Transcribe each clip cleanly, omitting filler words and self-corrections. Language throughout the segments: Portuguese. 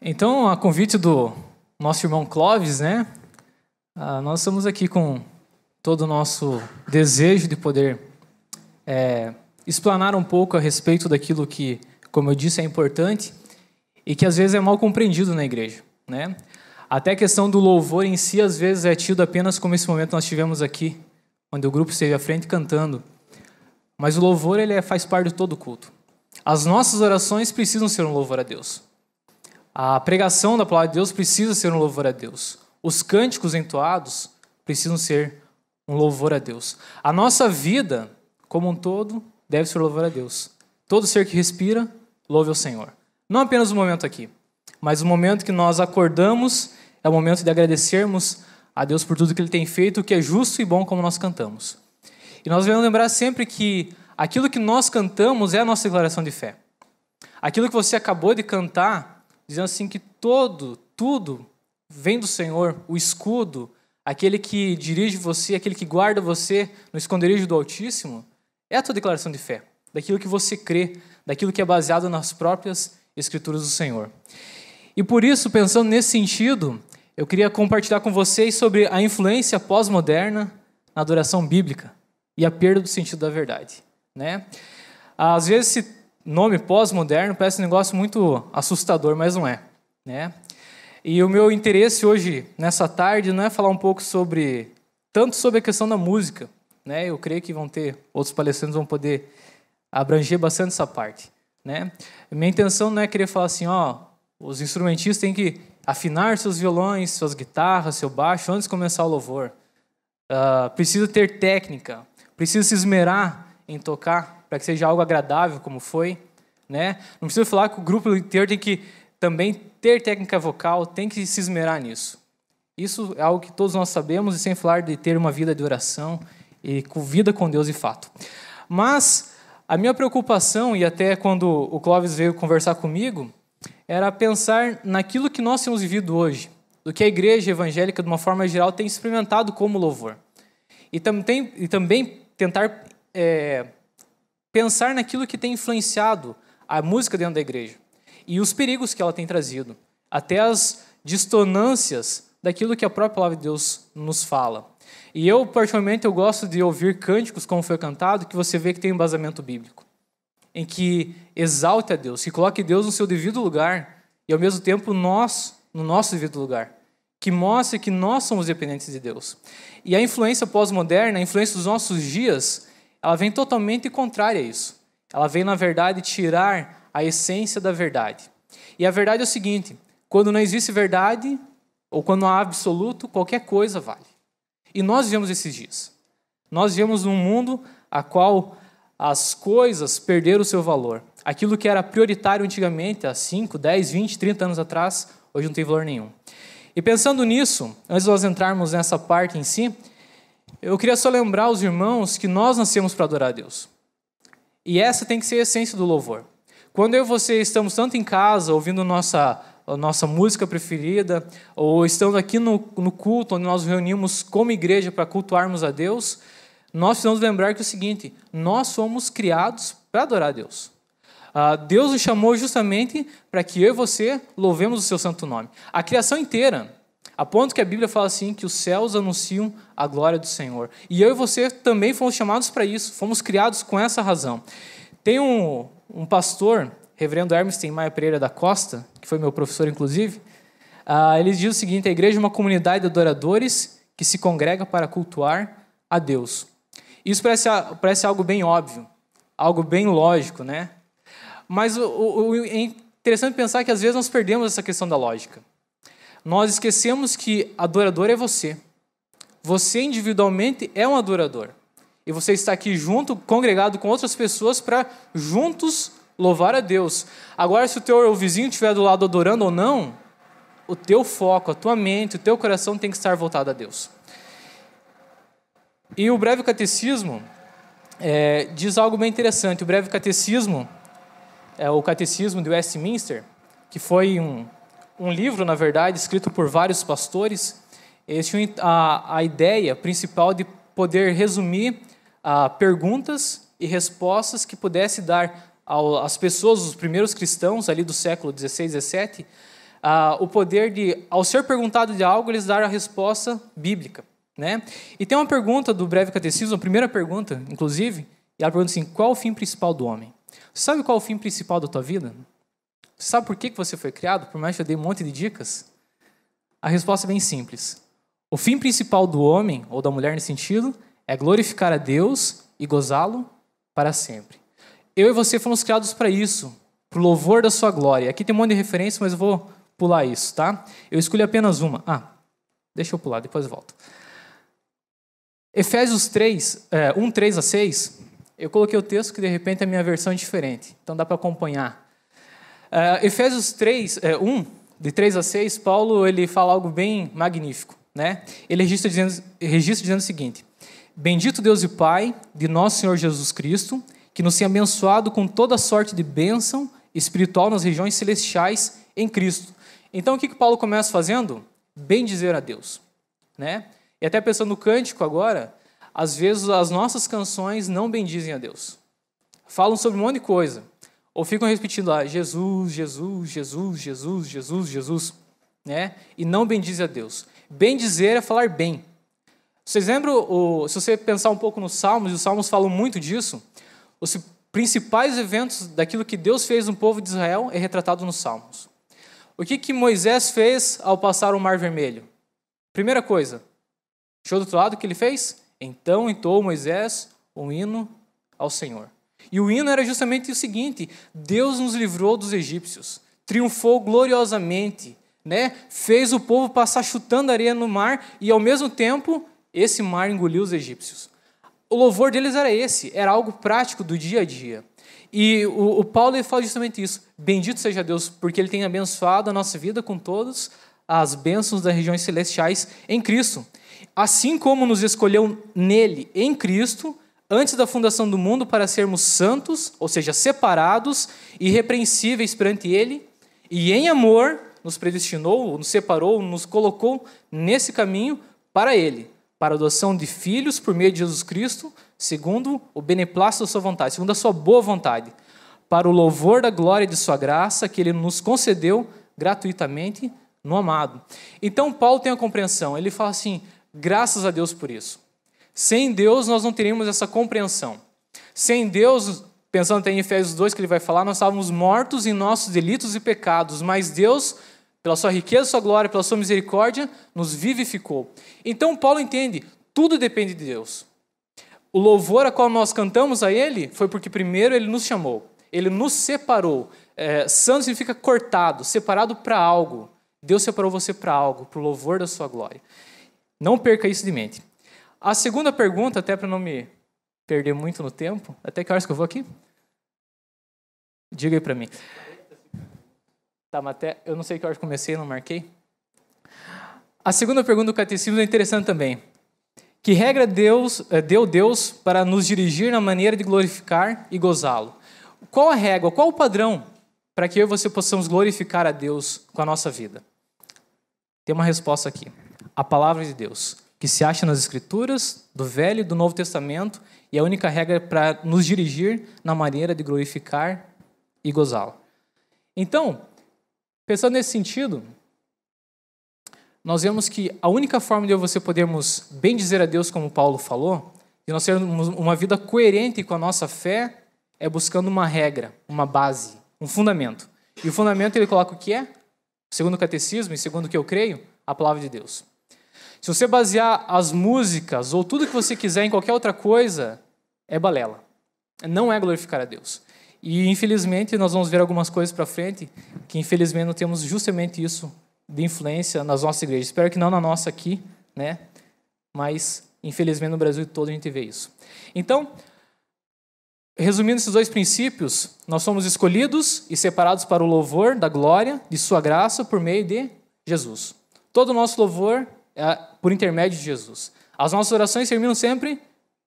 Então, a convite do nosso irmão Clóvis, né? Nós estamos aqui com todo o nosso desejo de poder explanar um pouco a respeito daquilo que, como eu disse, é importante e que às vezes é mal compreendido na igreja, né? Até a questão do louvor em si, às vezes, é tido apenas como esse momento que nós tivemos aqui, onde o grupo esteve à frente cantando. Mas o louvor, ele faz parte de todo o culto. As nossas orações precisam ser um louvor a Deus. A pregação da palavra de Deus precisa ser um louvor a Deus. Os cânticos entoados precisam ser um louvor a Deus. A nossa vida, como um todo, deve ser um louvor a Deus. Todo ser que respira, louve ao Senhor. Não apenas o momento aqui, mas o momento que nós acordamos é o momento de agradecermos a Deus por tudo que Ele tem feito, o que é justo e bom, como nós cantamos. E nós devemos lembrar sempre que aquilo que nós cantamos é a nossa declaração de fé. Aquilo que você acabou de cantar, dizendo assim que tudo vem do Senhor, o escudo, aquele que dirige você, aquele que guarda você no esconderijo do Altíssimo, é a tua declaração de fé, daquilo que você crê, daquilo que é baseado nas próprias Escrituras do Senhor. E por isso, pensando nesse sentido, eu queria compartilhar com vocês sobre a influência pós-moderna na adoração bíblica e a perda do sentido da verdade, né? Às vezes esse nome pós-moderno parece um negócio muito assustador, mas não é, né? E o meu interesse hoje, nessa tarde, não é falar um pouco tanto sobre a questão da música, né? Eu creio que outros palestrantes vão poder abranger bastante essa parte, né? Minha intenção não é querer falar assim, os instrumentistas têm que afinar seus violões, suas guitarras, seu baixo antes de começar o louvor. Precisa ter técnica, precisa se esmerar em tocar para que seja algo agradável, como foi, né? Não precisa falar que o grupo inteiro tem que também ter técnica vocal, tem que se esmerar nisso. Isso é algo que todos nós sabemos, e sem falar de ter uma vida de oração e vida com Deus de fato. Mas a minha preocupação, e até quando o Clóvis veio conversar comigo, era pensar naquilo que nós temos vivido hoje, do que a igreja evangélica, de uma forma geral, tem experimentado como louvor. E também tentar pensar naquilo que tem influenciado a música dentro da igreja e os perigos que ela tem trazido, até as dissonâncias daquilo que a própria palavra de Deus nos fala. E eu, particularmente, eu gosto de ouvir cânticos, como foi cantado, que você vê que tem um embasamento bíblico, em que exalte a Deus, que coloque Deus no seu devido lugar e, ao mesmo tempo, nós no nosso devido lugar, que mostre que nós somos dependentes de Deus. E a influência pós-moderna, a influência dos nossos dias, ela vem totalmente contrária a isso. Ela vem, na verdade, tirar a essência da verdade. E a verdade é o seguinte, quando não existe verdade, ou quando não há absoluto, qualquer coisa vale. E nós vivemos esses dias. Nós vivemos num mundo a qual as coisas perderam o seu valor. Aquilo que era prioritário antigamente, há 5, 10, 20, 30 anos atrás, hoje não tem valor nenhum. E pensando nisso, antes de nós entrarmos nessa parte em si, eu queria só lembrar aos irmãos que nós nascemos para adorar a Deus. E essa tem que ser a essência do louvor. Quando eu e você estamos tanto em casa, ouvindo a nossa música preferida, ou estamos aqui no culto, onde nós nos reunimos como igreja para cultuarmos a Deus, nós precisamos lembrar que é o seguinte, nós somos criados para adorar a Deus. Deus nos chamou justamente para que eu e você louvemos o seu santo nome. A criação inteira, a ponto que a Bíblia fala assim, que os céus anunciam a glória do Senhor. E eu e você também fomos chamados para isso, fomos criados com essa razão. Tem um pastor, reverendo Hermes Maia Pereira da Costa, que foi meu professor inclusive, ele diz o seguinte, a igreja é uma comunidade de adoradores que se congrega para cultuar a Deus. Isso parece algo bem óbvio, algo bem lógico, né? Mas é interessante pensar que às vezes nós perdemos essa questão da lógica. Nós esquecemos que adorador é você. Você individualmente é um adorador. E você está aqui junto, congregado com outras pessoas para juntos louvar a Deus. Agora, se o teu vizinho estiver do lado adorando ou não, o teu foco, a tua mente, o teu coração tem que estar voltado a Deus. E o Breve Catecismo diz algo bem interessante. O Breve Catecismo é o Catecismo de Westminster, que foi um livro, na verdade, escrito por vários pastores. Eles tinham a ideia principal de poder resumir perguntas e respostas que pudesse dar às pessoas, os primeiros cristãos ali do século XVI, XVII, o poder de, ao ser perguntado de algo, eles dar a resposta bíblica, né? E tem uma pergunta do Breve Catecismo, a primeira pergunta, inclusive, e ela pergunta assim, qual o fim principal do homem? Você sabe qual é o fim principal da tua vida? Você sabe por que você foi criado? Por mais que eu dei um monte de dicas? A resposta é bem simples. O fim principal do homem, ou da mulher nesse sentido, é glorificar a Deus e gozá-lo para sempre. Eu e você fomos criados para isso, para o louvor da sua glória. Aqui tem um monte de referência, mas eu vou pular isso, tá? Eu escolhi apenas uma. Deixa eu pular, depois eu volto. Efésios 3, 1, 3 a 6, eu coloquei o texto que de repente a minha versão é diferente, então dá para acompanhar. Efésios 3, 1, de 3 a 6, Paulo ele fala algo bem magnífico, né? Ele registra dizendo o seguinte: Bendito Deus e Pai de nosso Senhor Jesus Cristo, que nos tem abençoado com toda sorte de bênção espiritual nas regiões celestiais em Cristo. Então, o que Paulo começa fazendo? Bem dizer a Deus, né? E até pensando no cântico agora, às vezes as nossas canções não bendizem a Deus. Falam sobre um monte de coisa. Ou ficam repetindo lá, Jesus, Jesus, Jesus, Jesus, Jesus, Jesus, né? E não bendizem a Deus. Bem dizer é falar bem. Vocês lembram, se você pensar um pouco nos Salmos, e os Salmos falam muito disso, os principais eventos daquilo que Deus fez no povo de Israel é retratado nos Salmos. O que Moisés fez ao passar o Mar Vermelho? Primeira coisa, show do outro lado, o que ele fez? Então entoou Moisés um hino ao Senhor. E o hino era justamente o seguinte: Deus nos livrou dos egípcios, triunfou gloriosamente, né? Fez o povo passar chutando areia no mar e, ao mesmo tempo, esse mar engoliu os egípcios. O louvor deles era esse, era algo prático do dia a dia. E o Paulo ele fala justamente isso. Bendito seja Deus, porque Ele tem abençoado a nossa vida com todas as bênçãos das regiões celestiais em Cristo. Assim como nos escolheu nele, em Cristo, antes da fundação do mundo, para sermos santos, ou seja, separados e irrepreensíveis perante Ele, e em amor nos predestinou, nos separou, nos colocou nesse caminho para Ele, para a adoção de filhos por meio de Jesus Cristo, segundo o beneplácito da sua vontade, segundo a sua boa vontade, para o louvor da glória de sua graça, que Ele nos concedeu gratuitamente no amado. Então, Paulo tem a compreensão, ele fala assim, graças a Deus por isso. Sem Deus, nós não teríamos essa compreensão. Sem Deus, pensando até em Efésios 2, que ele vai falar, nós estávamos mortos em nossos delitos e pecados, mas Deus, pela sua riqueza, sua glória, pela sua misericórdia, nos vivificou. Então, Paulo entende, tudo depende de Deus. O louvor a qual nós cantamos a Ele foi porque primeiro Ele nos chamou, Ele nos separou. Santo significa cortado, separado para algo. Deus separou você para algo, para o louvor da sua glória. Não perca isso de mente. A segunda pergunta, até para não me perder muito no tempo, até que horas que eu vou aqui? Diga aí para mim. Tá, mas até, eu não sei que horas comecei, não marquei. A segunda pergunta do catecismo é interessante também. Que regra deu Deus para nos dirigir na maneira de glorificar e gozá-lo? Qual a régua, qual o padrão para que eu e você possamos glorificar a Deus com a nossa vida? Tem uma resposta aqui. A palavra de Deus, que se acha nas Escrituras, do Velho e do Novo Testamento, e a única regra para nos dirigir na maneira de glorificar e gozá-lo. Então, pensando nesse sentido, nós vemos que a única forma de eu e você podermos bem dizer a Deus, como Paulo falou, de nós termos uma vida coerente com a nossa fé, é buscando uma regra, uma base, um fundamento. E o fundamento ele coloca o que é? Segundo o catecismo e segundo o que eu creio, a palavra de Deus. Se você basear as músicas ou tudo que você quiser em qualquer outra coisa, é balela. Não é glorificar a Deus. E, infelizmente, nós vamos ver algumas coisas para frente que, infelizmente, não temos justamente isso de influência nas nossas igrejas. Espero que não na nossa aqui, né? Mas, infelizmente, no Brasil todo a gente vê isso. Então, resumindo esses dois princípios, nós somos escolhidos e separados para o louvor da glória de sua graça por meio de Jesus. Todo o nosso louvor é por intermédio de Jesus. As nossas orações terminam sempre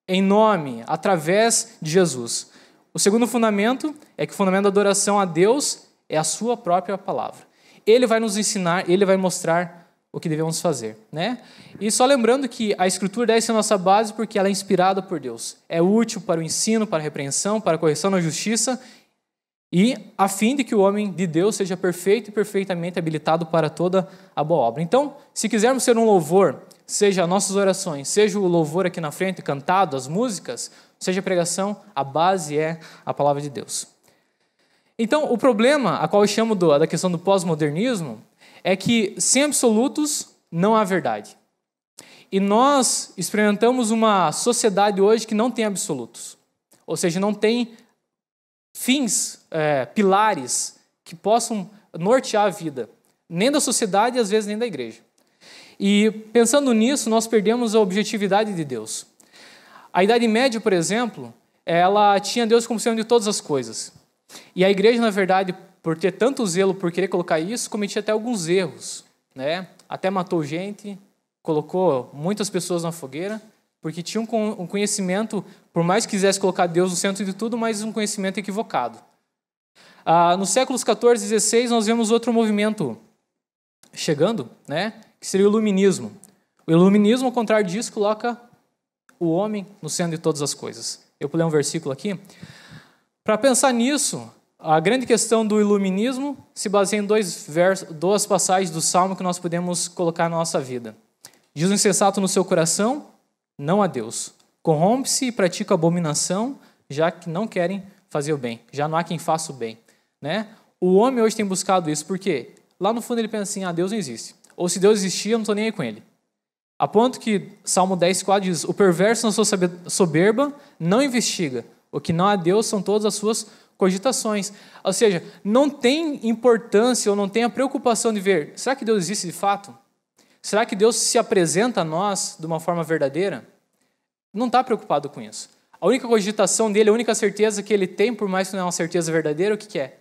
em nome, através de Jesus. O segundo fundamento é que o fundamento da adoração a Deus é a sua própria palavra. Ele vai nos ensinar, ele vai mostrar o que devemos fazer, né? E só lembrando que a Escritura deve ser a nossa base porque ela é inspirada por Deus. É útil para o ensino, para a repreensão, para a correção na justiça e a fim de que o homem de Deus seja perfeito e perfeitamente habilitado para toda a boa obra. Então, se quisermos ser um louvor, seja nossas orações, seja o louvor aqui na frente, cantado, as músicas, seja a pregação, a base é a palavra de Deus. Então, o problema, a qual eu chamo da questão do pós-modernismo, é que sem absolutos não há verdade. E nós experimentamos uma sociedade hoje que não tem absolutos. Ou seja, não tem fins, pilares que possam nortear a vida. Nem da sociedade e às vezes nem da igreja. E pensando nisso, nós perdemos a objetividade de Deus. A Idade Média, por exemplo, ela tinha Deus como Senhor de todas as coisas. E a igreja, na verdade, por ter tanto zelo por querer colocar isso, cometia até alguns erros, né? Até matou gente, colocou muitas pessoas na fogueira, porque tinha um conhecimento, por mais que quisesse colocar Deus no centro de tudo, mas um conhecimento equivocado. Nos séculos 14 e 16, nós vemos outro movimento chegando, né? Que seria o iluminismo. O iluminismo, ao contrário disso, coloca o homem no centro de todas as coisas. Eu vou ler um versículo aqui. Para pensar nisso, a grande questão do iluminismo se baseia em duas passagens do Salmo que nós podemos colocar na nossa vida. Diz o insensato no seu coração, não a Deus. Corrompe-se e pratica abominação, já que não querem fazer o bem. Já não há quem faça o bem. Né? O homem hoje tem buscado isso, porque lá no fundo ele pensa assim, Deus não existe. Ou se Deus existir, eu não estou nem aí com ele. A ponto que Salmo 10,4 diz, o perverso na sua soberba não investiga. O que não há Deus são todas as suas cogitações. Ou seja, não tem importância ou não tem a preocupação de ver, será que Deus existe de fato? Será que Deus se apresenta a nós de uma forma verdadeira? Não está preocupado com isso. A única cogitação dele, a única certeza que ele tem, por mais que não é uma certeza verdadeira, o que é?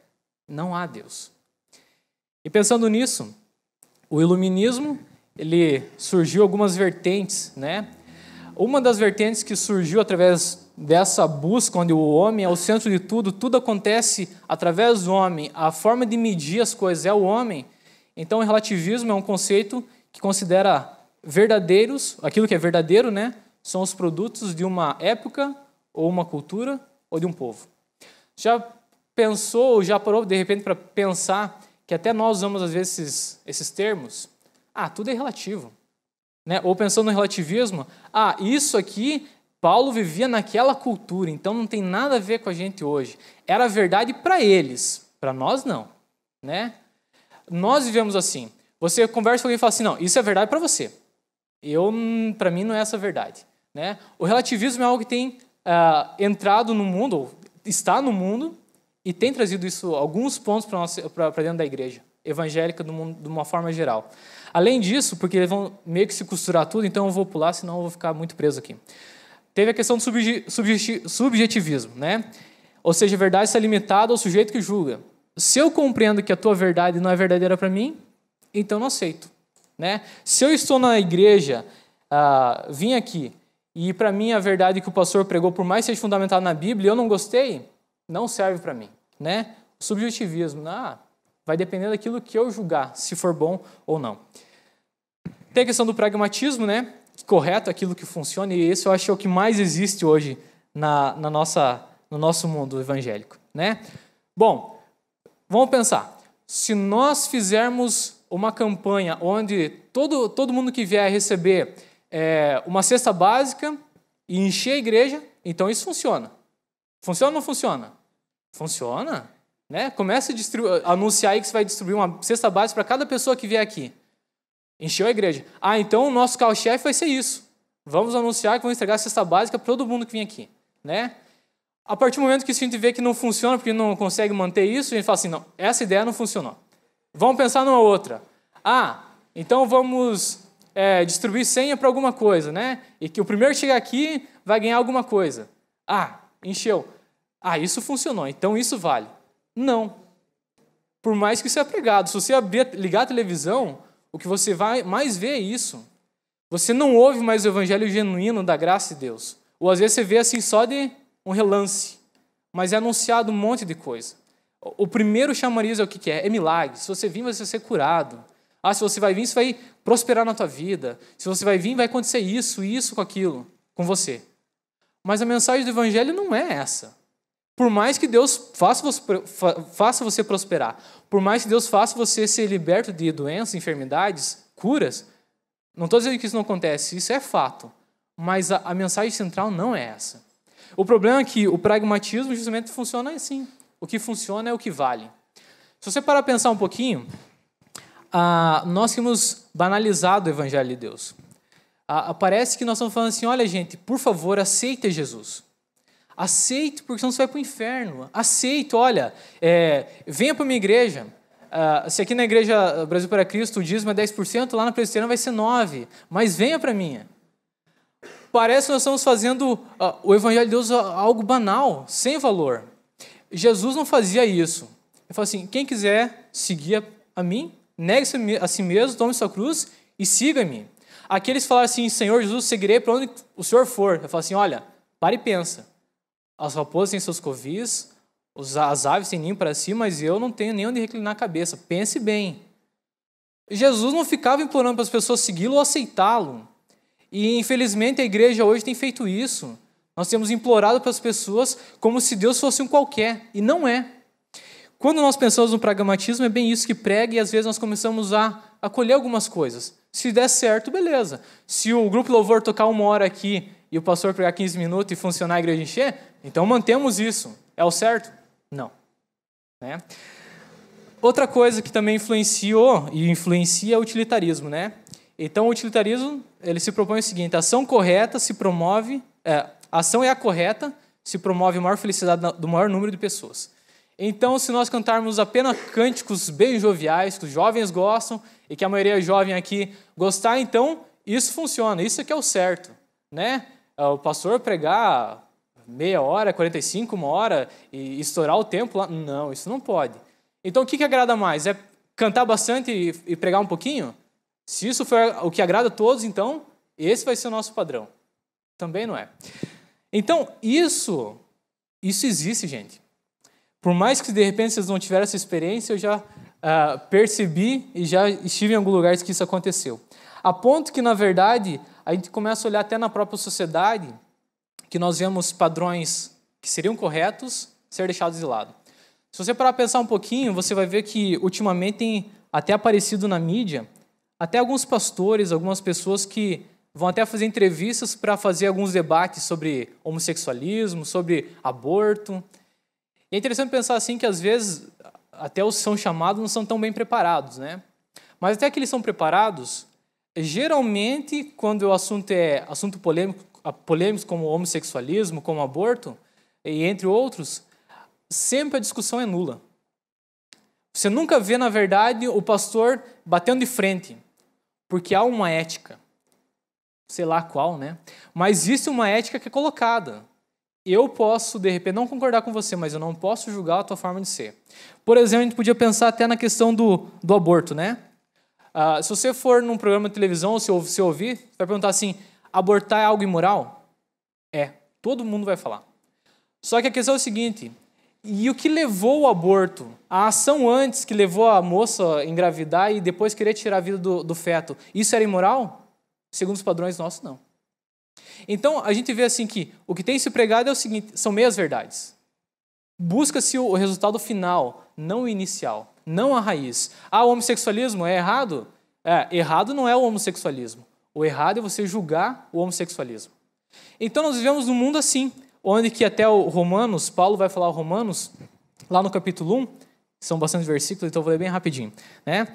Não há Deus. E pensando nisso, o iluminismo, ele surgiu algumas vertentes, né? Uma das vertentes que surgiu através dessa busca, onde o homem é o centro de tudo, tudo acontece através do homem, a forma de medir as coisas é o homem. Então, o relativismo é um conceito que considera verdadeiros, aquilo que é verdadeiro, né? São os produtos de uma época, ou uma cultura, ou de um povo. Já pensou, já parou de repente para pensar que até nós usamos às vezes esses termos? Tudo é relativo. Né? Ou pensando no relativismo, isso aqui, Paulo vivia naquela cultura, então não tem nada a ver com a gente hoje. Era verdade para eles, para nós não. Né? Nós vivemos assim. Você conversa com alguém e fala assim, não, isso é verdade para você. Para mim não é essa verdade. Né? O relativismo é algo que tem entrado no mundo, ou está no mundo, e tem trazido isso, alguns pontos para dentro da igreja evangélica de uma forma geral. Além disso, porque eles vão meio que se costurar tudo, então eu vou pular, senão eu vou ficar muito preso aqui. Teve a questão do subjetivismo, né? Ou seja, a verdade está limitada ao sujeito que julga. Se eu compreendo que a tua verdade não é verdadeira para mim, então não aceito. Né? Se eu estou na igreja, vim aqui, e para mim a verdade que o pastor pregou, por mais que seja fundamentada na Bíblia, e eu não gostei, não serve para mim. Né? Subjetivismo, vai depender daquilo que eu julgar, se for bom ou não. Tem a questão do pragmatismo, né? Correto, aquilo que funciona, e esse eu acho que é o que mais existe hoje no nosso mundo evangélico. Né? Bom, vamos pensar. Se nós fizermos uma campanha onde todo mundo que vier receber uma cesta básica e encher a igreja, então isso funciona. Funciona ou não funciona? Funciona. Né? Comece a anunciar aí que você vai distribuir uma cesta básica para cada pessoa que vier aqui. Encheu a igreja. Então o nosso carro-chefe vai ser isso. Vamos anunciar que vamos entregar a cesta básica para todo mundo que vem aqui. Né? A partir do momento que a gente vê que não funciona, porque não consegue manter isso, a gente fala assim, não, essa ideia não funcionou. Vamos pensar numa outra. Então vamos distribuir senha para alguma coisa, né? E que o primeiro que chegar aqui vai ganhar alguma coisa. Encheu. Isso funcionou, então isso vale. Não. Por mais que isso é pregado. Se você ligar a televisão, o que você vai mais ver é isso. Você não ouve mais o evangelho genuíno da graça de Deus. Ou às vezes você vê assim só de um relance. Mas é anunciado um monte de coisa. O primeiro chamariz é o que é? É milagre. Se você vir, você vai ser curado. Se você vai vir, você vai prosperar na tua vida. Se você vai vir, vai acontecer isso com aquilo, com você. Mas a mensagem do evangelho não é essa. Por mais que Deus faça você prosperar, por mais que Deus faça você ser liberto de doenças, enfermidades, curas, não estou dizendo que isso não acontece, isso é fato, mas a mensagem central não é essa. O problema é que o pragmatismo justamente funciona assim. O que funciona é o que vale. Se você parar para pensar um pouquinho, nós temos banalizado o Evangelho de Deus. Parece que nós estamos falando assim, olha gente, por favor, aceite Jesus. Aceite, porque senão você vai para o inferno. Aceite, olha, venha para a minha igreja. Se aqui na igreja Brasil para Cristo o dízimo é 10%, lá na presbiteriana vai ser 9%, mas venha para a minha. Parece que nós estamos fazendo o Evangelho de Deus algo banal, sem valor. Jesus não fazia isso. Ele falou assim, quem quiser seguir a mim, negue-se a si mesmo, tome sua cruz e siga-me. Aqueles falaram assim, Senhor Jesus, seguirei para onde o Senhor for. Ele falou assim, olha, para e pensa. As raposas têm seus covis, as aves têm ninho para si, mas eu não tenho nem onde reclinar a cabeça. Pense bem. Jesus não ficava implorando para as pessoas segui-lo ou aceitá-lo. E, infelizmente, a igreja hoje tem feito isso. Nós temos implorado para as pessoas como se Deus fosse um qualquer, e não é. Quando nós pensamos no pragmatismo, é bem isso que prega, e às vezes nós começamos a acolher algumas coisas. Se der certo, beleza. Se o grupo louvor tocar 1 hora aqui e o pastor pregar 15 minutos e funcionar a igreja encher, então mantemos isso. É o certo? Não. Né? Outra coisa que também influenciou e influencia é o utilitarismo, né? Então, o utilitarismo, ele se propõe o seguinte, a ação correta se promove, a ação é a correta, se promove a maior felicidade do maior número de pessoas. Então, se nós cantarmos apenas cânticos bem joviais, que os jovens gostam, e que a maioria jovem aqui gostar, então, isso funciona, isso é que é o certo, né? O pastor pregar meia hora, 45, 1 hora, e estourar o tempo lá, não, isso não pode. Então, o que agrada mais? É cantar bastante e pregar um pouquinho? Se isso for o que agrada a todos, então, esse vai ser o nosso padrão. Também não é. Então, isso existe, gente. Por mais que, de repente, vocês não tiveram essa experiência, eu já percebi e já estive em algum lugar que isso aconteceu. A ponto que, na verdade, a gente começa a olhar até na própria sociedade que nós vemos padrões que seriam corretos ser deixados de lado. Se você parar para pensar um pouquinho, você vai ver que, ultimamente, tem até aparecido na mídia até alguns pastores, algumas pessoas que vão até fazer entrevistas para fazer alguns debates sobre homossexualismo, sobre aborto. E é interessante pensar assim que, às vezes, até os que são chamados não são tão bem preparados, né? Mas até que eles são preparados, geralmente, quando o assunto é assunto polêmico como homossexualismo, como aborto, e entre outros, sempre a discussão é nula. Você nunca vê, na verdade, o pastor batendo de frente, porque há uma ética, sei lá qual, né? Mas existe uma ética que é colocada. Eu posso, de repente, não concordar com você, mas eu não posso julgar a tua forma de ser. Por exemplo, a gente podia pensar até na questão do aborto, né? Se você for num programa de televisão ou se ouvir, você vai perguntar assim, abortar é algo imoral? É, todo mundo vai falar. Só que a questão é o seguinte, e o que levou o aborto? A ação antes que levou a moça a engravidar e depois querer tirar a vida do feto, isso era imoral? Segundo os padrões nossos, não. Então, a gente vê assim que o que tem se pregado é o seguinte, são meias verdades. Busca-se o resultado final, não o inicial, não a raiz. O homossexualismo é errado? Errado não é o homossexualismo. O errado é você julgar o homossexualismo. Então, nós vivemos num mundo assim, onde que até o Romanos, Paulo vai falar Romanos, lá no capítulo 1, são bastante versículos, então eu vou ler bem rapidinho, né?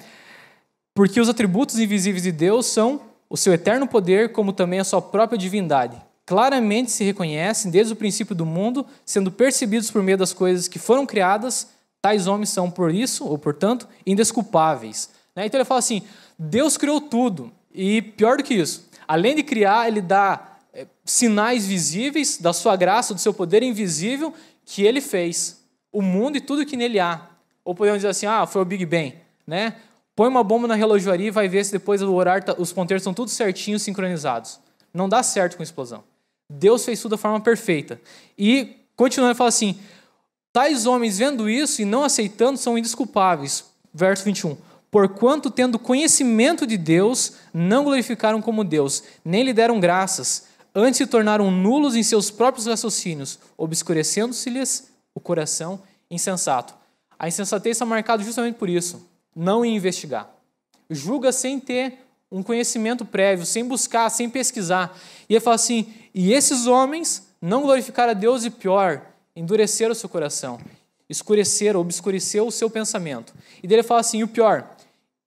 Porque os atributos invisíveis de Deus são o seu eterno poder, como também a sua própria divindade. Claramente se reconhecem desde o princípio do mundo, sendo percebidos por meio das coisas que foram criadas, tais homens são por isso, ou portanto, indesculpáveis. Né? Então ele fala assim, Deus criou tudo, e pior do que isso, além de criar, ele dá sinais visíveis da sua graça, do seu poder invisível, que ele fez. O mundo e tudo que nele há. Ou podemos dizer assim, foi o Big Bang. Né? Põe uma bomba na relojoaria e vai ver se depois do horário os ponteiros estão tudo certinhos, sincronizados. Não dá certo com explosão. Deus fez tudo da forma perfeita. E, continuando, ele fala assim, tais homens vendo isso e não aceitando são indesculpáveis. Verso 21. Porquanto, tendo conhecimento de Deus, não glorificaram como Deus, nem lhe deram graças, antes se tornaram nulos em seus próprios raciocínios, obscurecendo-se-lhes o coração insensato. A insensatez está marcada justamente por isso, não em investigar. Julga sem ter um conhecimento prévio, sem buscar, sem pesquisar. E ele fala assim, e esses homens não glorificaram a Deus e pior, endureceram o seu coração, escureceram, obscureceram o seu pensamento. E daí ele fala assim, e o pior,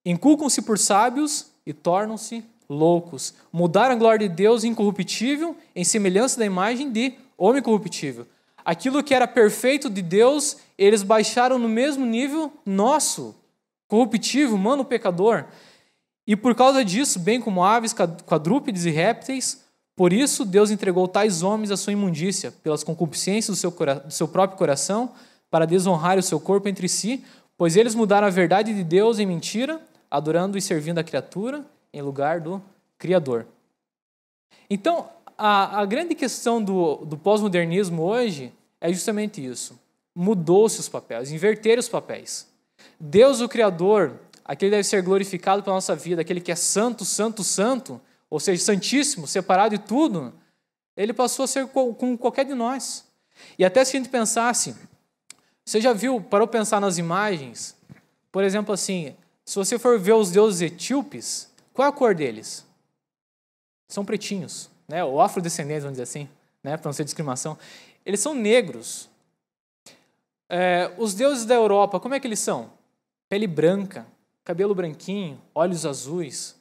inculcam-se por sábios e tornam-se loucos. Mudaram a glória de Deus incorruptível em semelhança da imagem de homem corruptível. Aquilo que era perfeito de Deus, eles baixaram no mesmo nível nosso, corruptível, humano, pecador. E por causa disso, bem como aves, quadrúpedes e répteis, por isso Deus entregou tais homens à sua imundícia, pelas concupiscências do seu próprio coração, para desonrar o seu corpo entre si, pois eles mudaram a verdade de Deus em mentira, adorando e servindo a criatura em lugar do Criador. Então, a grande questão do pós-modernismo hoje é justamente isso. Mudou-se os papéis, inverteram os papéis. Deus, o Criador, aquele deve ser glorificado pela nossa vida, aquele que é santo, santo, santo, ou seja, santíssimo, separado de tudo, ele passou a ser como qualquer de nós. E até se a gente pensasse, você já viu, parou para pensar nas imagens? Por exemplo, assim, se você for ver os deuses etíopes, qual é a cor deles? São pretinhos, né? Ou afrodescendentes, vamos dizer assim, né? Para não ser discriminação. Eles são negros. Os deuses da Europa, como é que eles são? Pele branca, cabelo branquinho, olhos azuis.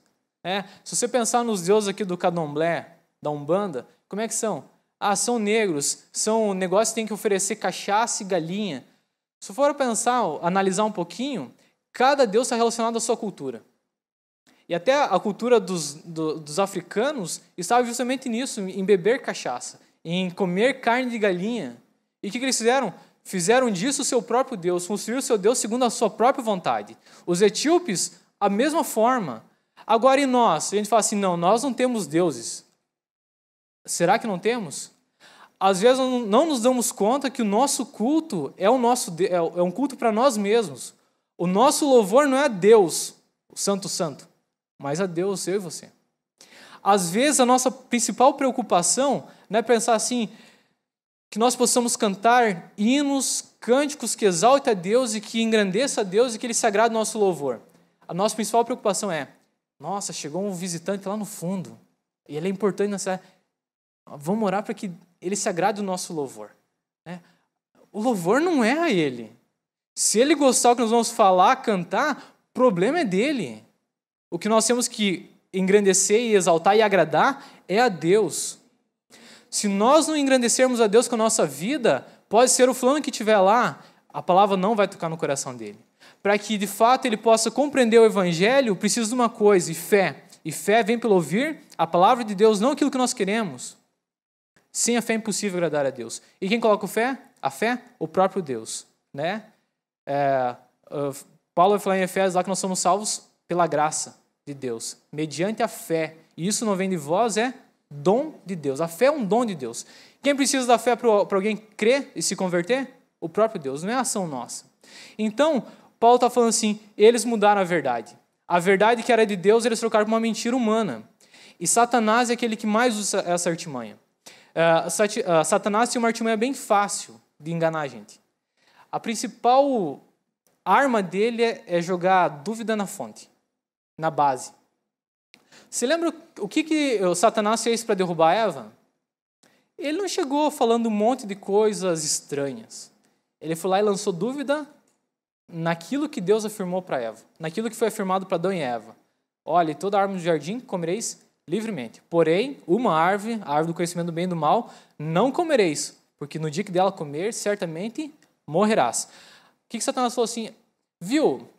Se você pensar nos deuses aqui do Candomblé, da Umbanda, como é que são? São negros, são negócios que tem que oferecer cachaça e galinha. Se for pensar, analisar um pouquinho, cada deus está relacionado à sua cultura. E até a cultura dos africanos estava justamente nisso, em beber cachaça, em comer carne de galinha. E o que eles fizeram? Fizeram disso o seu próprio Deus, construíram o seu Deus segundo a sua própria vontade. Os etíopes, a mesma forma. Agora, e nós? A gente fala assim, não, nós não temos deuses. Será que não temos? Às vezes não nos damos conta que o nosso culto é um culto para nós mesmos. O nosso louvor não é a Deus, o Santo Santo, mas a Deus, eu e você. Às vezes a nossa principal preocupação não é pensar assim, que nós possamos cantar hinos, cânticos que exaltem a Deus e que engrandeça a Deus e que Ele se agrade do nosso louvor. A nossa principal preocupação é, nossa, chegou um visitante lá no fundo, e ele é importante nessa... Vamos orar para que Ele se agrade do nosso louvor. O louvor não é a Ele. Se Ele gostar do que nós vamos falar, cantar, o problema é dele. O que nós temos que engrandecer e exaltar e agradar é a Deus. Se nós não engrandecermos a Deus com a nossa vida, pode ser o fulano que estiver lá, a palavra não vai tocar no coração dele. Para que, de fato, ele possa compreender o Evangelho, precisa de uma coisa, e fé. E fé vem pelo ouvir a palavra de Deus, não aquilo que nós queremos. Sem a fé é impossível agradar a Deus. E quem coloca a fé? O próprio Deus. Paulo vai falar em Efésios lá que nós somos salvos pela graça de Deus, mediante a fé. E isso não vem de vós, é dom de Deus. A fé é um dom de Deus. Quem precisa da fé para alguém crer e se converter? O próprio Deus, não é ação nossa. Então, Paulo está falando assim, eles mudaram a verdade. A verdade que era de Deus, eles trocaram por uma mentira humana. E Satanás é aquele que mais usa essa artimanha. Satanás tem uma artimanha bem fácil de enganar a gente. A principal arma dele é jogar dúvida na fonte, na base. Você lembra o que o Satanás fez para derrubar Eva? Ele não chegou falando um monte de coisas estranhas. Ele foi lá e lançou dúvida naquilo que Deus afirmou para Eva, naquilo que foi afirmado para Adão e Eva. Olha, toda árvore do jardim comereis livremente. Porém, uma árvore, a árvore do conhecimento do bem e do mal, não comereis, porque no dia que dela comer, certamente morrerás. O que Satanás falou assim? Viu?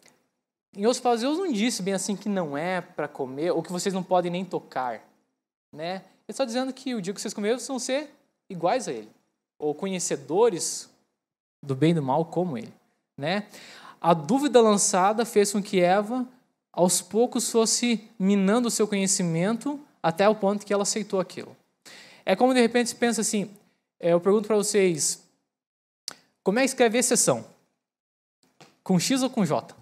Em outras palavras, Deus não disse bem assim que não é para comer, ou que vocês não podem nem tocar. Ele está dizendo que o dia que vocês comerem, vocês vão ser iguais a Ele, ou conhecedores do bem e do mal como Ele. A dúvida lançada fez com que Eva, aos poucos, fosse minando o seu conhecimento até o ponto que ela aceitou aquilo. É como, de repente, você pensa assim, eu pergunto para vocês, como é que escreve exceção? Com X ou com J?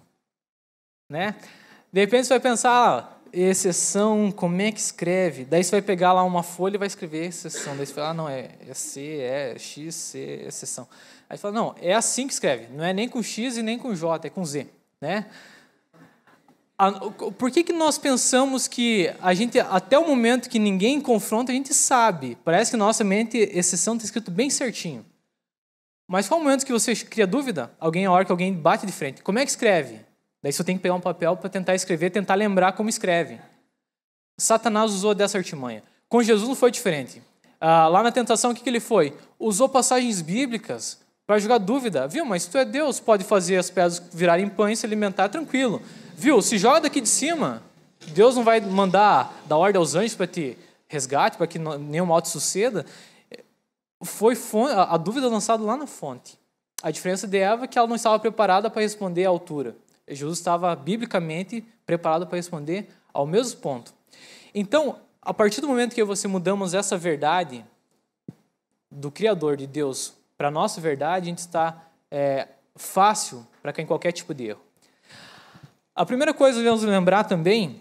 De repente você vai pensar, exceção, como é que escreve? Daí você vai pegar lá uma folha e vai escrever exceção. Daí você fala, não, é C, é X, C, exceção. Aí você fala, não, é assim que escreve. Não é nem com X e nem com J, é com Z, né? Por que nós pensamos que a gente, até o momento que ninguém confronta, a gente sabe? Parece que na nossa mente, exceção está escrito bem certinho. Mas qual o momento que você cria dúvida? A hora que alguém bate de frente. Como é que escreve? Daí você tem que pegar um papel para tentar escrever, tentar lembrar como escreve. Satanás usou dessa artimanha. Com Jesus não foi diferente. Lá na tentação, o que ele foi? Usou passagens bíblicas para jogar dúvida. Viu, mas se tu é Deus, pode fazer as pedras virarem pães e se alimentar tranquilo. Viu, se joga daqui de cima, Deus não vai mandar dar ordem aos anjos para te resgate, para que nenhum mal te suceda. Foi a dúvida lançada lá na fonte. A diferença de Eva é que ela não estava preparada para responder à altura. Jesus estava, biblicamente, preparado para responder ao mesmo ponto. Então, a partir do momento que você mudamos essa verdade do Criador, de Deus, para a nossa verdade, a gente está fácil para cair em qualquer tipo de erro. A primeira coisa que devemos lembrar também,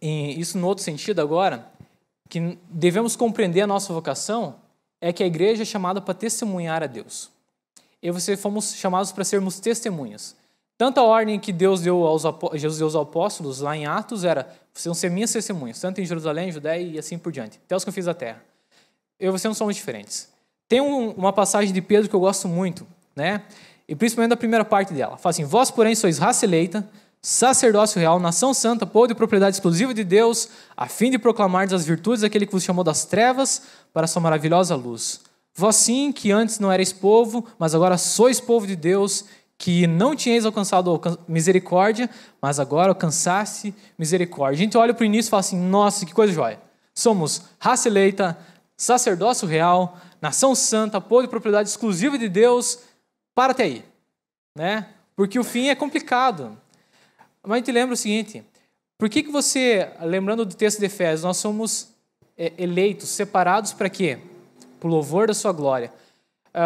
isso no outro sentido agora, que devemos compreender a nossa vocação, é que a igreja é chamada para testemunhar a Deus. Eu e você fomos chamados para sermos testemunhas. Tanto a ordem que Jesus deu aos apóstolos, lá em Atos, era: vocês vão ser minhas testemunhas, tanto em Jerusalém, Judéia e assim por diante, até os confins da terra. Eu e você não somos diferentes. Tem uma passagem de Pedro que eu gosto muito, né? E principalmente da primeira parte dela. Fala assim: vós, porém, sois raça eleita, sacerdócio real, nação santa, povo de propriedade exclusiva de Deus, a fim de proclamar as virtudes daquele que vos chamou das trevas para a sua maravilhosa luz. Vós sim, que antes não erais povo, mas agora sois povo de Deus, que não tinhais alcançado misericórdia, mas agora alcançaste misericórdia. A gente olha para o início e fala assim: nossa, que coisa jóia. Somos raça eleita, sacerdócio real, nação santa, povo de propriedade exclusiva de Deus. Para até aí, né? Porque o fim é complicado. Mas a gente lembra o seguinte: por que você, lembrando do texto de Efésios, nós somos eleitos, separados para quê? Para o louvor da sua glória.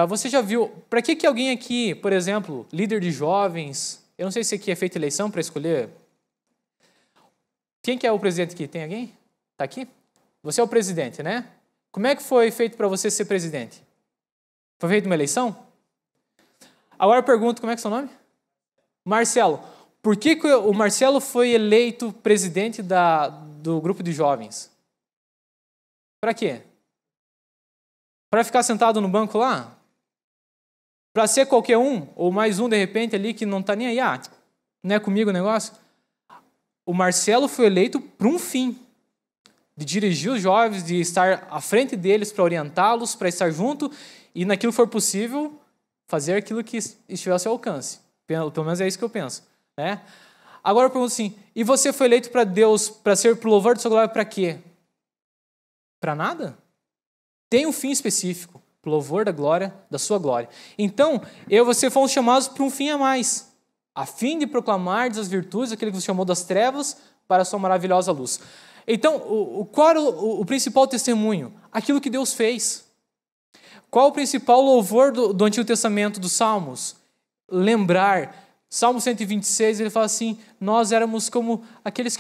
Você já viu, para que alguém aqui, por exemplo, líder de jovens, eu não sei se aqui é feita eleição para escolher. Quem que é o presidente aqui? Tem alguém? Está aqui? Você é o presidente, né? Como é que foi feito para você ser presidente? Foi feita uma eleição? Agora eu pergunto, como é que é o seu nome? Marcelo. Por que o Marcelo foi eleito presidente do grupo de jovens? Para quê? Para ficar sentado no banco lá? Para ser qualquer um, ou mais um de repente ali que não está nem aí, não é comigo o negócio? O Marcelo foi eleito para um fim, de dirigir os jovens, de estar à frente deles para orientá-los, para estar junto e, naquilo que for possível, fazer aquilo que estiver ao seu alcance. Pelo menos é isso que eu penso, né? Agora eu pergunto assim: e você foi eleito para Deus, para ser pro louvor da sua glória, para quê? Para nada? Tem um fim específico, pro louvor da glória, da sua glória. Então, eu e você fomos chamados para um fim a mais, a fim de proclamar as virtudes daquele que nos chamou das trevas para a sua maravilhosa luz. Então, qual era o principal testemunho? Aquilo que Deus fez. Qual o principal louvor do Antigo Testamento, dos Salmos? Lembrar. Salmo 126, ele fala assim: nós éramos como aqueles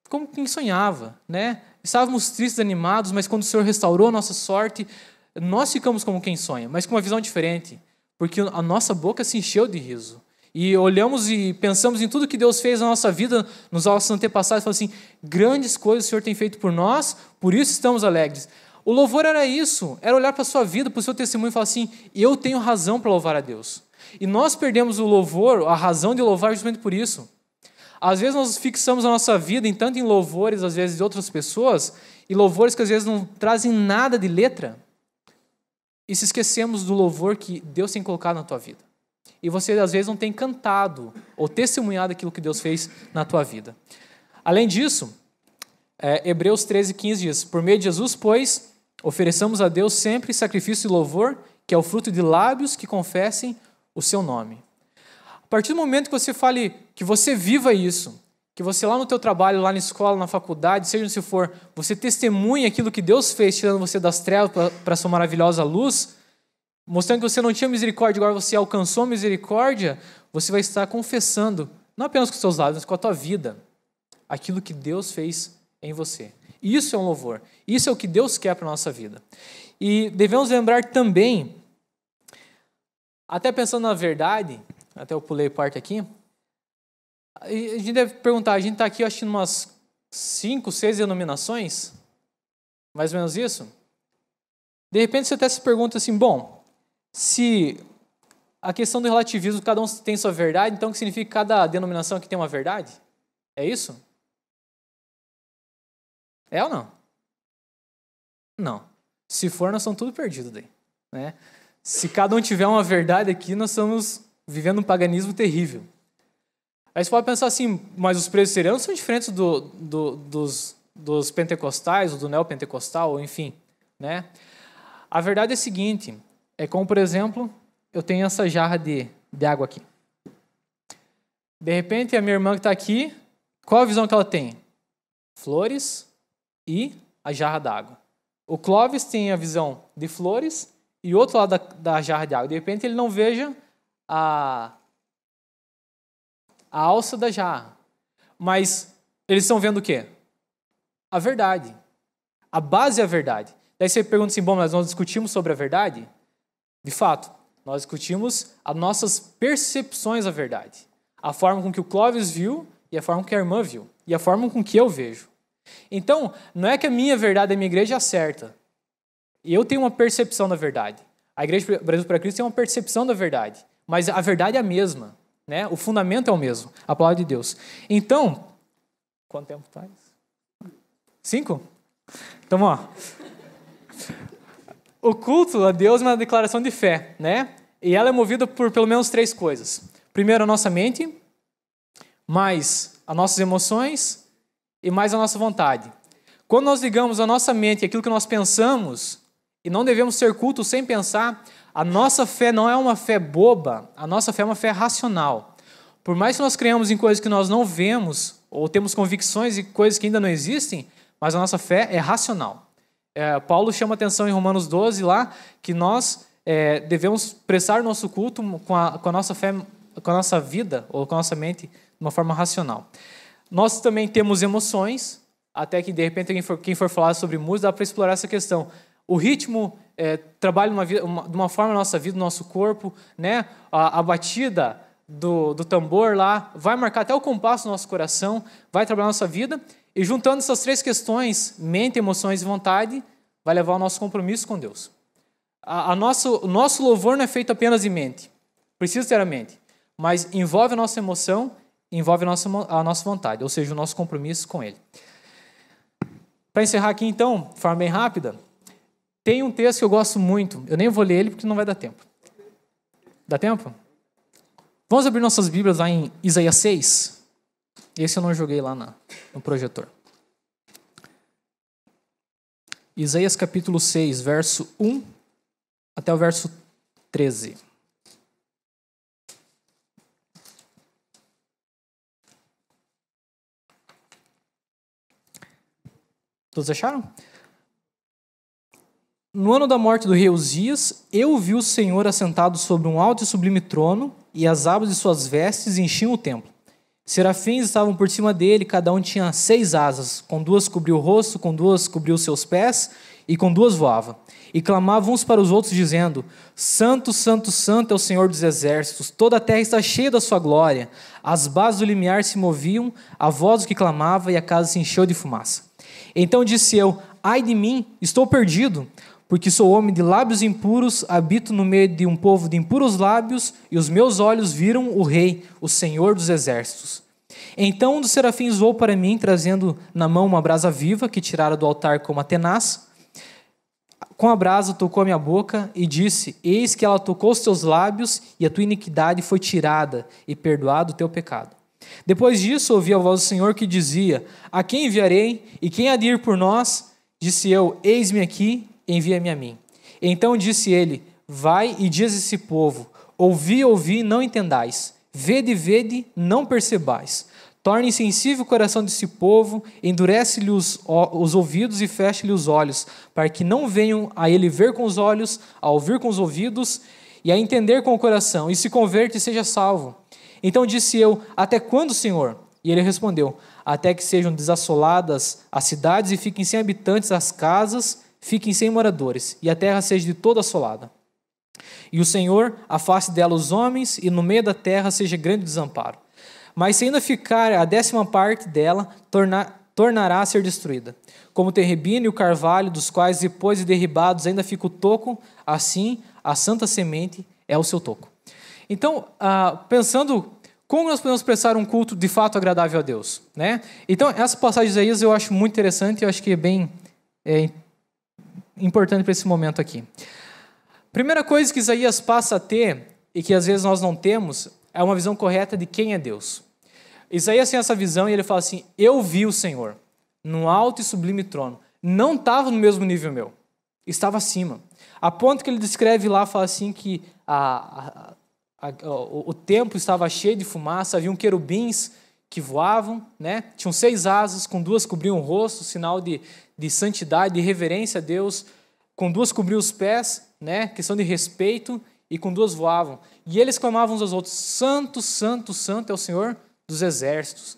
como quem sonhava, né? Estávamos tristes, animados, mas quando o Senhor restaurou a nossa sorte, nós ficamos como quem sonha, mas com uma visão diferente, porque a nossa boca se encheu de riso. E olhamos e pensamos em tudo que Deus fez na nossa vida, nos nossos antepassados, e falamos assim: grandes coisas o Senhor tem feito por nós, por isso estamos alegres. O louvor era isso, era olhar para a sua vida, para o seu testemunho e falar assim: eu tenho razão para louvar a Deus. E nós perdemos o louvor, a razão de louvar justamente por isso. Às vezes nós fixamos a nossa vida tanto em louvores, às vezes de outras pessoas, e louvores que às vezes não trazem nada de letra, e se esquecemos do louvor que Deus tem colocado na tua vida. E você às vezes não tem cantado ou testemunhado aquilo que Deus fez na tua vida. Além disso, Hebreus 13:15 diz: por meio de Jesus, pois, ofereçamos a Deus sempre sacrifício de louvor, que é o fruto de lábios que confessem o seu nome. A partir do momento que você fale, que você viva isso, que você lá no teu trabalho, lá na escola, na faculdade, seja onde for, você testemunha aquilo que Deus fez, tirando você das trevas para a sua maravilhosa luz, mostrando que você não tinha misericórdia, agora você alcançou misericórdia, você vai estar confessando, não apenas com os seus lábios, mas com a tua vida, aquilo que Deus fez em você. Isso é um louvor. Isso é o que Deus quer para a nossa vida. E devemos lembrar também, até pensando na verdade, até eu pulei parte aqui, a gente deve perguntar, a gente está aqui assistindo umas 5, 6 denominações, mais ou menos isso. De repente você até se pergunta assim, bom, se a questão do relativismo, cada um tem sua verdade, então o que significa que cada denominação aqui tem uma verdade? É isso? É ou não? Não. Se for, nós somos tudo perdidos daí, né? Se cada um tiver uma verdade aqui, nós estamos vivendo um paganismo terrível. Aí você pode pensar assim, mas os presbiterianos são diferentes dos pentecostais, ou do neopentecostal, ou enfim, né? A verdade é a seguinte, é como, por exemplo, eu tenho essa jarra de água aqui. De repente, a minha irmã que está aqui, qual a visão que ela tem? Flores e a jarra d'água. O Clóvis tem a visão de flores e o outro lado da jarra de água. De repente, ele não veja a alça da jarra. Mas eles estão vendo o quê? A verdade. A base é a verdade. Daí você pergunta assim, bom, mas nós discutimos sobre a verdade? De fato, nós discutimos as nossas percepções da verdade. A forma com que o Clóvis viu e a forma com que a irmã viu. E a forma com que eu vejo. Então, não é que a minha verdade, a minha igreja é certa. E eu tenho uma percepção da verdade. A Igreja Brasil para Cristo tem uma percepção da verdade. Mas a verdade é a mesma. Né? O fundamento é o mesmo. A palavra de Deus. Então, quanto tempo faz? 5? Então, ó. O culto a Deus é uma declaração de fé, né? E ela é movida por pelo menos 3 coisas. Primeiro, a nossa mente, mais as nossas emoções e mais a nossa vontade. Quando nós ligamos a nossa mente aquilo que nós pensamos, e não devemos ser cultos sem pensar, a nossa fé não é uma fé boba, a nossa fé é uma fé racional. Por mais que nós creamos em coisas que nós não vemos, ou temos convicções e coisas que ainda não existem, mas a nossa fé é racional. Paulo chama atenção em Romanos 12 lá, que nós devemos prestar nosso culto com a nossa fé, com a nossa vida, ou com a nossa mente, de uma forma racional. Nós também temos emoções, até que de repente quem for falar sobre música, dá para explorar essa questão. O ritmo trabalha de uma forma na nossa vida, no nosso corpo, né? A batida do tambor lá vai marcar até o compasso do nosso coração, vai trabalhar na nossa vida, e juntando essas 3 questões, mente, emoções e vontade, vai levar ao nosso compromisso com Deus. O nosso louvor não é feito apenas de mente, precisa ter a mente, mas envolve a nossa emoção, envolve a nossa vontade, ou seja, o nosso compromisso com Ele. Para encerrar aqui então, de forma bem rápida, tem um texto que eu gosto muito, eu nem vou ler ele porque não vai dar tempo. Dá tempo? Vamos abrir nossas Bíblias lá em Isaías 6. Esse eu não joguei lá no projetor. Isaías capítulo 6, verso 1 até o verso 13. Todos acharam? No ano da morte do rei Uzias, eu vi o Senhor assentado sobre um alto e sublime trono, e as abas de suas vestes enchiam o templo. Serafins estavam por cima dele, cada um tinha 6 asas, com 2 cobria o rosto, com 2 cobria os seus pés, e com 2 voava. E clamavam uns para os outros, dizendo: Santo, Santo, Santo é o Senhor dos exércitos, toda a terra está cheia da sua glória. As bases do limiar se moviam, a voz do que clamava, e a casa se encheu de fumaça. Então disse eu: ai de mim, estou perdido, porque sou homem de lábios impuros, habito no meio de um povo de impuros lábios, e os meus olhos viram o Rei, o Senhor dos exércitos. Então um dos serafins voou para mim, trazendo na mão uma brasa viva, que tirara do altar como a tenaz. Com a brasa tocou a minha boca e disse: eis que ela tocou os teus lábios, e a tua iniquidade foi tirada, e perdoado o teu pecado. Depois disso ouvi a voz do Senhor que dizia: a quem enviarei, e quem há de ir por nós? Disse eu: eis-me aqui, envia-me a mim. Então disse ele: vai e diz a esse povo: ouvi, ouvi, não entendais. Vede, vede, não percebais. Torne insensível o coração desse povo, endurece-lhe os ouvidos e feche-lhe os olhos, para que não venham a ele ver com os olhos, a ouvir com os ouvidos, e a entender com o coração, e se converta e seja salvo. Então disse eu: até quando, Senhor? E ele respondeu: até que sejam desassoladas as cidades e fiquem sem habitantes as casas, fiquem sem moradores, e a terra seja de toda assolada. E o Senhor afaste dela os homens, e no meio da terra seja grande desamparo. Mas se ainda ficar a 10ª parte dela, tornará a ser destruída. Como o terebinho e o carvalho, dos quais depois de derribados ainda fica o toco, assim a santa semente é o seu toco. Então, pensando como nós podemos prestar um culto de fato agradável a Deus, né? Então, essa passagem de Isaías eu acho muito interessante, eu acho que é bem importante para esse momento aqui. Primeira coisa que Isaías passa a ter, e que às vezes nós não temos, é uma visão correta de quem é Deus. Isaías tem essa visão e ele fala assim, eu vi o Senhor no alto e sublime trono. Não estava no mesmo nível meu, estava acima. A ponto que ele descreve lá, fala assim que o templo estava cheio de fumaça, haviam querubins que voavam, né? Tinham 6 asas, com 2 cobriam o rosto, sinal de santidade, de reverência a Deus, com 2 cobriam os pés, né? Questão de respeito, e com 2 voavam. E eles clamavam uns aos outros, santo, santo, santo é o Senhor dos exércitos.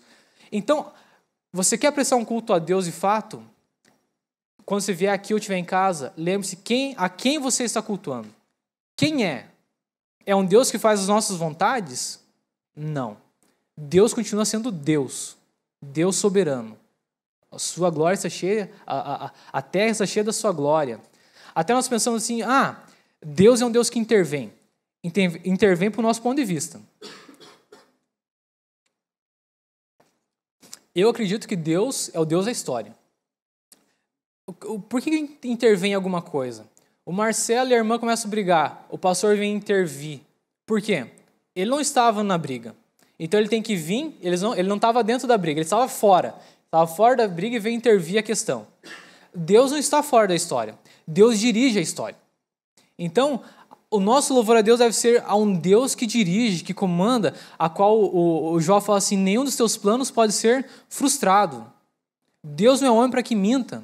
Então, você quer prestar um culto a Deus de fato? Quando você vier aqui ou estiver em casa, lembre-se a quem você está cultuando. Quem é? É um Deus que faz as nossas vontades? Não. Deus continua sendo Deus. Deus soberano. A sua glória está cheia, a terra está cheia da sua glória. Até nós pensamos assim, Deus é um Deus que intervém. Intervém para o nosso ponto de vista. Eu acredito que Deus é o Deus da história. Por que intervém em alguma coisa? O Marcelo e a irmã começam a brigar, o pastor vem intervir. Por quê? Ele não estava na briga. Então ele tem que vir, ele não estava dentro da briga, ele estava fora. Estava fora da briga e veio intervir a questão. Deus não está fora da história. Deus dirige a história. Então, o nosso louvor a Deus deve ser a um Deus que dirige, que comanda, a qual o Jó fala assim, nenhum dos teus planos pode ser frustrado. Deus não é homem para que minta.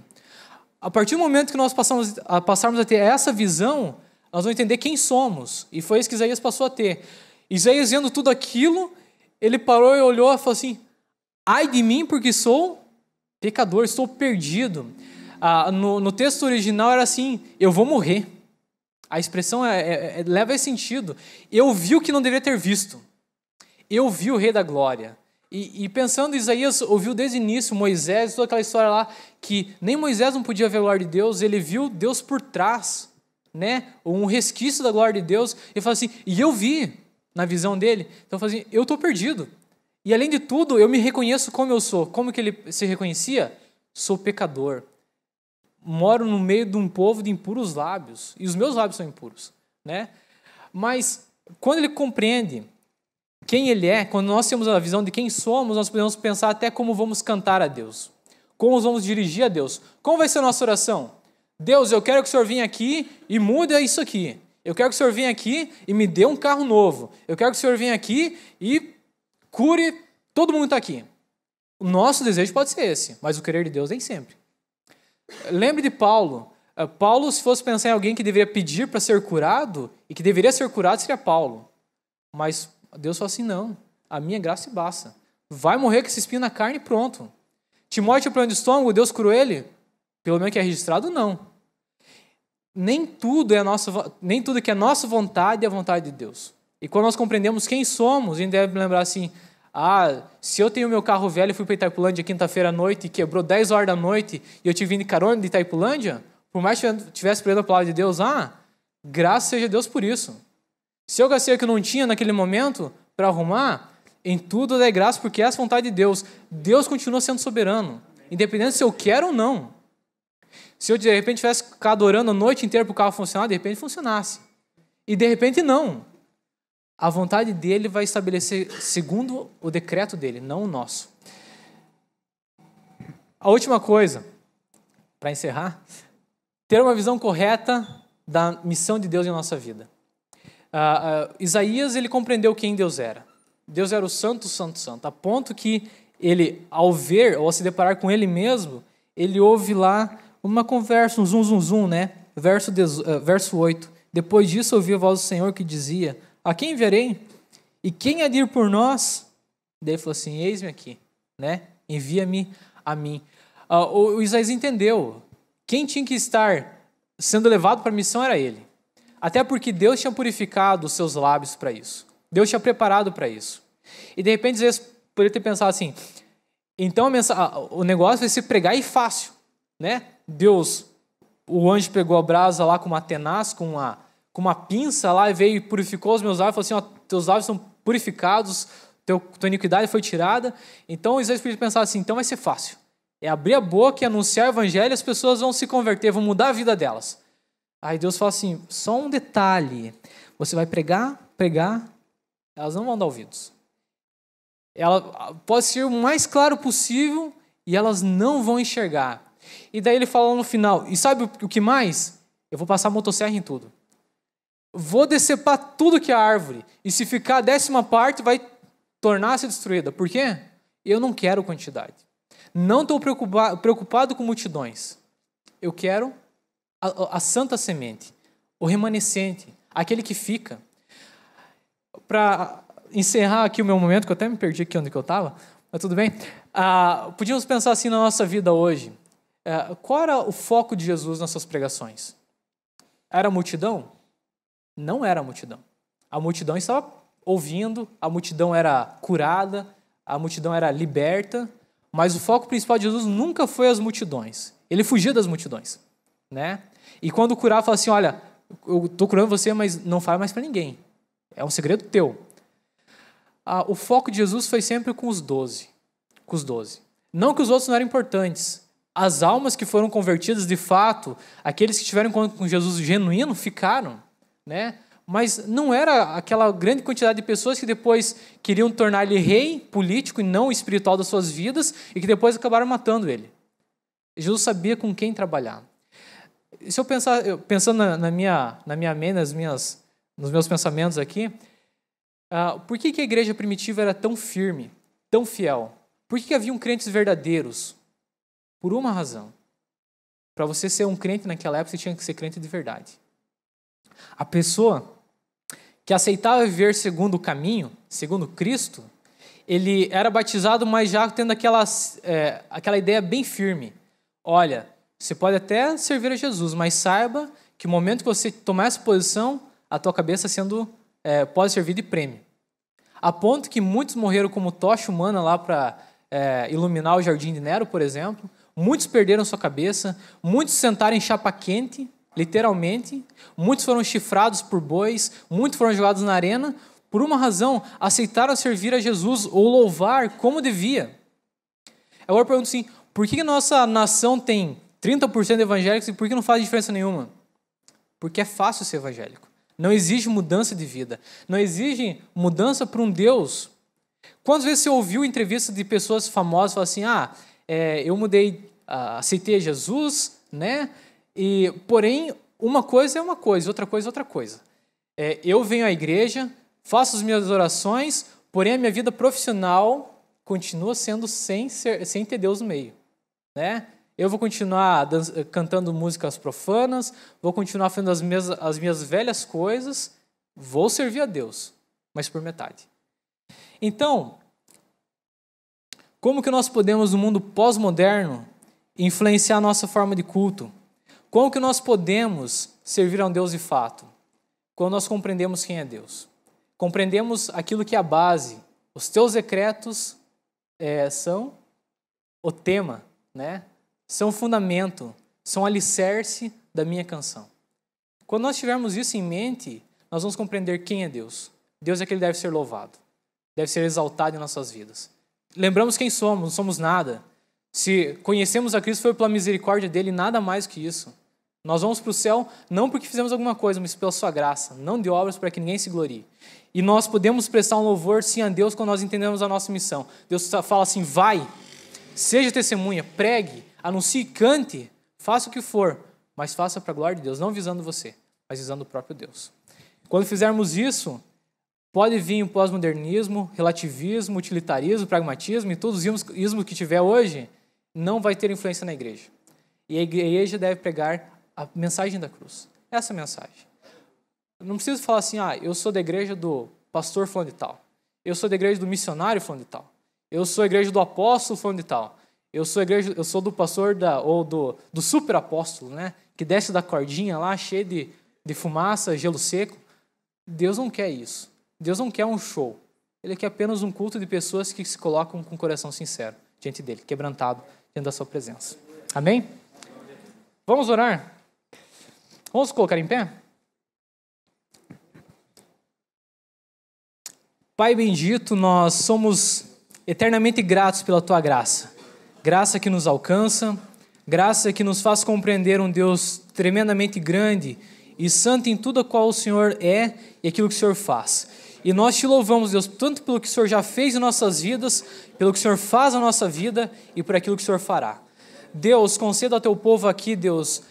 A partir do momento que nós passarmos a ter essa visão, nós vamos entender quem somos. E foi isso que Isaías passou a ter. Isaías vendo tudo aquilo, ele parou e olhou e falou assim, ai de mim porque sou pecador, estou perdido. No texto original era assim, eu vou morrer. A expressão leva esse sentido. Eu vi o que não deveria ter visto. Eu vi o Rei da Glória. E pensando, Isaías ouviu desde o início Moisés, toda aquela história lá, que nem Moisés não podia ver a glória de Deus, ele viu Deus por trás, né? Um resquício da glória de Deus, e fala assim, e eu vi na visão dele, então eu falo assim, eu estou perdido. E além de tudo, eu me reconheço como eu sou. Como que ele se reconhecia? Sou pecador. Moro no meio de um povo de impuros lábios, e os meus lábios são impuros, né? Mas quando ele compreende quem ele é, quando nós temos a visão de quem somos, nós podemos pensar até como vamos cantar a Deus, como vamos dirigir a Deus. Como vai ser a nossa oração? Deus, eu quero que o Senhor venha aqui e mude isso aqui. Eu quero que o Senhor venha aqui e me dê um carro novo. Eu quero que o Senhor venha aqui e cure todo mundo que está aqui. O nosso desejo pode ser esse, mas o querer de Deus nem sempre. Lembre de Paulo. Paulo, se fosse pensar em alguém que deveria pedir para ser curado, e que deveria ser curado, seria Paulo. Mas Deus falou assim, não, a minha graça basta. Vai morrer com esse espinho na carne e pronto. Timóteo tinha problema de estômago, Deus curou ele? Pelo menos que é registrado, não. Nem tudo que é nossa vontade é a vontade de Deus. E quando nós compreendemos quem somos, a gente deve lembrar assim, se eu tenho meu carro velho e fui para Itaipulândia quinta-feira à noite e quebrou 10 horas da noite e eu tive vindo de carona de Itaipulândia, por mais que eu tivesse pregado a palavra de Deus, graças seja Deus por isso. Se eu gastei o que eu não tinha naquele momento para arrumar, em tudo dá graça porque essa é a vontade de Deus. Deus continua sendo soberano, independente se eu quero ou não. Se eu de repente tivesse ficado orando a noite inteira para o carro funcionar, de repente funcionasse. E de repente não. A vontade dele vai estabelecer segundo o decreto dele, não o nosso. A última coisa, para encerrar, ter uma visão correta da missão de Deus em nossa vida. Isaías, ele compreendeu quem Deus era. Deus era o Santo, Santo, Santo, a ponto que ele, ao ver ou ao se deparar com ele mesmo, ele ouve lá uma conversa, um zum, zum, zum, né? Verso 8. Depois disso, ouvi a voz do Senhor que dizia, a quem enviarei? E quem há de ir por nós? Daí ele falou assim, eis-me aqui, né? envia-me a mim. O Isaías entendeu. Quem tinha que estar sendo levado para a missão era ele. Até porque Deus tinha purificado os seus lábios para isso. Deus tinha preparado para isso. E de repente, Isaías poderia ter pensado assim, então o negócio vai ser pregar e fácil, né? O anjo pegou a brasa lá com uma tenaz, com uma pinça lá, e veio e purificou os meus lábios, falou assim, teus lábios são purificados, tua iniquidade foi tirada. Então Isaías podia pensar assim, então vai ser fácil. É abrir a boca e anunciar o evangelho, as pessoas vão se converter, vão mudar a vida delas. Aí Deus fala assim, só um detalhe, você vai pregar, elas não vão dar ouvidos. Ela pode ser o mais claro possível e elas não vão enxergar. E daí ele fala no final, e sabe o que mais? Eu vou passar motosserra em tudo. Vou decepar tudo que é árvore, e se ficar a 10ª parte, vai tornar-se destruída. Por quê? Eu não quero quantidade. Não estou preocupado com multidões. Eu quero a santa semente, o remanescente, aquele que fica. Para encerrar aqui o meu momento, que eu até me perdi aqui onde que eu estava, mas tudo bem. Podíamos pensar assim na nossa vida hoje. Qual era o foco de Jesus nas suas pregações? Era a multidão? Não era a multidão. A multidão estava ouvindo, a multidão era curada, a multidão era liberta, mas o foco principal de Jesus nunca foi as multidões. Ele fugia das multidões, né? E quando curava, falava assim, olha, eu estou curando você, mas não fala mais para ninguém. É um segredo teu. O foco de Jesus foi sempre com os 12. Não que os outros não eram importantes. As almas que foram convertidas, de fato, aqueles que tiveram encontro com Jesus genuíno, ficaram, né? Mas não era aquela grande quantidade de pessoas que depois queriam tornar-lhe rei político e não espiritual das suas vidas e que depois acabaram matando ele. Jesus sabia com quem trabalhar. Se eu pensando na minha mente, nos meus pensamentos aqui, por que a igreja primitiva era tão firme, tão fiel? Por que haviam crentes verdadeiros? Por uma razão. Para você ser um crente naquela época, você tinha que ser crente de verdade. A pessoa que aceitava viver segundo o caminho, segundo Cristo, ele era batizado, mas já tendo aquela ideia bem firme. Olha, você pode até servir a Jesus, mas saiba que o momento que você tomar essa posição, a tua cabeça pode servir de prêmio. A ponto que muitos morreram como tocha humana lá para iluminar o Jardim de Nero, por exemplo. Muitos perderam sua cabeça, muitos sentaram em chapa quente, literalmente. Muitos foram chifrados por bois, muitos foram jogados na arena. Por uma razão, aceitaram servir a Jesus ou louvar como devia. Agora eu pergunto assim, por que nossa nação tem 30% de evangélicos e por que não faz diferença nenhuma? Porque é fácil ser evangélico. Não exige mudança de vida. Não exige mudança para um Deus. Quantas vezes você ouviu entrevistas de pessoas famosas falando assim, eu mudei, aceitei Jesus, né? Porém, uma coisa é uma coisa, outra coisa é outra coisa. Eu venho à igreja, faço as minhas orações, porém a minha vida profissional continua sendo sem ter Deus no meio, né? Eu vou continuar cantando músicas profanas, vou continuar fazendo as minhas velhas coisas, vou servir a Deus, mas por metade. Então, como que nós podemos, no mundo pós-moderno, influenciar a nossa forma de culto? Como que nós podemos servir a um Deus de fato? Quando nós compreendemos quem é Deus. Compreendemos aquilo que é a base. Os teus decretos são o tema, né? São o fundamento, são o alicerce da minha canção. Quando nós tivermos isso em mente, nós vamos compreender quem é Deus. Deus é que ele deve ser louvado, deve ser exaltado em nossas vidas. Lembramos quem somos, não somos nada. Se conhecemos a Cristo foi pela misericórdia dele, nada mais que isso. Nós vamos para o céu não porque fizemos alguma coisa, mas pela sua graça, não de obras para que ninguém se glorie. E nós podemos prestar um louvor sim a Deus quando nós entendemos a nossa missão. Deus fala assim, vai, seja testemunha, pregue, anuncie, cante, faça o que for, mas faça para a glória de Deus, não visando você, mas visando o próprio Deus. Quando fizermos isso, pode vir o pós-modernismo, relativismo, utilitarismo, pragmatismo e todos os ismos que tiver hoje, não vai ter influência na igreja. E a igreja deve pregar a mensagem da cruz. Essa mensagem. Não preciso falar assim, eu sou da igreja do pastor fulano de tal. Eu sou da igreja do missionário fulano de tal. Eu sou a igreja do apóstolo fulano de tal. Eu sou do pastor do super apóstolo, né? Que desce da cordinha lá, cheio de fumaça, gelo seco. Deus não quer isso. Deus não quer um show. Ele quer apenas um culto de pessoas que se colocam com o coração sincero diante dele, quebrantado diante da sua presença. Amém? Vamos orar? Vamos colocar em pé? Pai bendito, nós somos eternamente gratos pela Tua graça. Graça que nos alcança, graça que nos faz compreender um Deus tremendamente grande e santo em tudo a qual o Senhor é e aquilo que o Senhor faz. E nós Te louvamos, Deus, tanto pelo que o Senhor já fez em nossas vidas, pelo que o Senhor faz na nossa vida e por aquilo que o Senhor fará. Deus, conceda ao Teu povo aqui, Deus,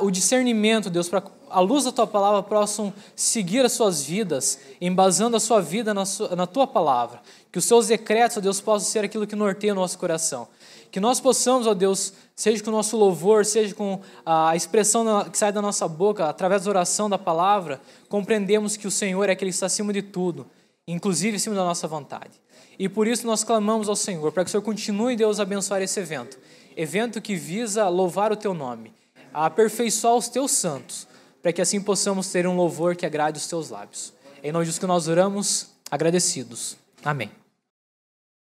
o discernimento, Deus, para à luz da Tua palavra possam seguir as suas vidas, embasando a sua vida na Tua palavra. Que os Seus decretos, ó Deus, possam ser aquilo que norteia o nosso coração. Que nós possamos, ó Deus, seja com o nosso louvor, seja com a expressão que sai da nossa boca, através da oração da palavra, compreendemos que o Senhor é aquele que está acima de tudo, inclusive acima da nossa vontade. E por isso nós clamamos ao Senhor, para que o Senhor continue, Deus, a abençoar esse evento. Evento que visa louvar o Teu nome, a aperfeiçoar os Teus santos, para que assim possamos ter um louvor que agrade os Teus lábios. Em nome disso que nós oramos, agradecidos. Amém.